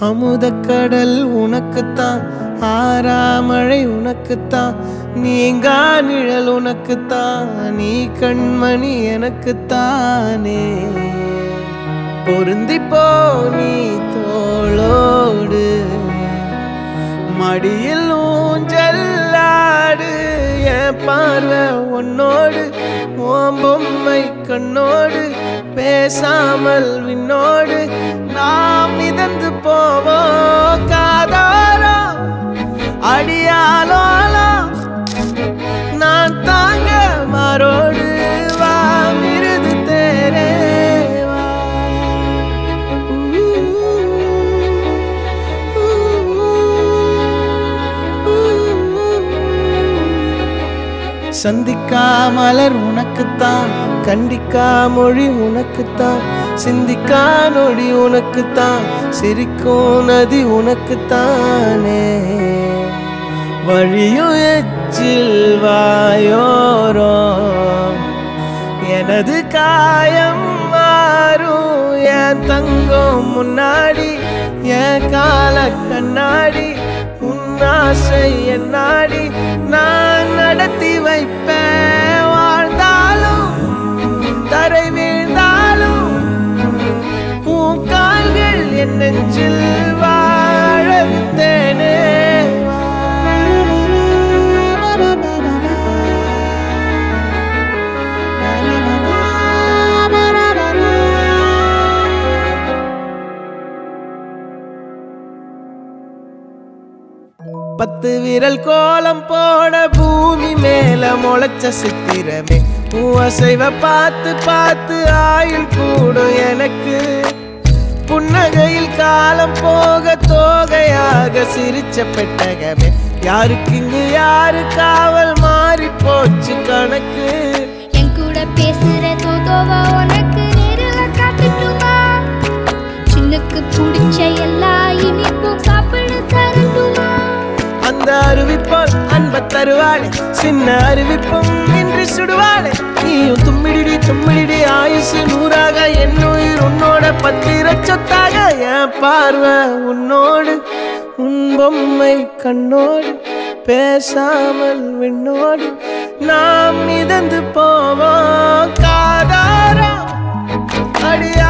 அமுதக்கடல் உனக்குத்தான், ஆறாமழை உனக்குத்தான், நீங்கா நிழல் உனக்குத்தான், நீ கண்மணி எனக்குத்தானே. பொருந்திப்போ நீ தோளோடு, மடியில் ஊஞ்சல்லாடு, என் பார்வை உன்னோடு, ஓம் பொம்மை கண்ணோடு, பேசாமல் விண்ணோடு நாம் மிதந்து போவோம். காதாரோ அடியாலோலோ நான் தாங்க மாறோடு, வா மிருது தேரே வா. சந்திக்கா மலர் உனக்குத்தான், கண்டிக்கா மொழி உனக்குத்தான், சிந்திக்கா நொடி உனக்குத்தான், சிரிக்கும் நதி உனக்குத்தானே. வழியும் எச்சில் வாயோரோ எனது காயம் மாறும், என் தங்கம் முன்னாடி, என் கால கண்ணாடி, உன்னாசை என்னாடி நான் நடத்தி வைப்பேன். வாழ்ந்தாலும் தரை வீழ்ந்தாலும் உன் கால்கள் என் நெஞ்சில் வாழ விட்டேனே. பத்து விரல் கோலம் போட பூமி மேல முளைச்ச சித்திரமே, அசைவ பார்த்து பார்த்து ஆயுள் கூடும் எனக்கு. புன்னகையில் காலம் போக தோகையாக சிரிச்ச பெட்டகமே, யாருக்கு இங்கு யாரு காவல் மாறி போச்சு கணக்கு. என் கூட பேசுற தோதோவா உனக்கு நேரில் காட்டுட்டுமா, சின்னுக்கு பிடிச்ச எல்லா இனிப்பும் சாப்பிட தரட்டுமா. அந்த அறிவிப்பால் அன்ப தருவாளே, சின்ன அறிவிப்பும் இன்றி சுடுவாளே. நீயும் தும்மிடி தும்மிடி ஆயுசு நூறாக, என் உயிர் உன்னோட பத்திர சொத்தாக. என் பார்வை உன்னோடு, உன் பொம்மை கண்ணோடு, பேசாமல் விண்ணோடு நாம் மிதந்து போவோம். காதாரா அடிய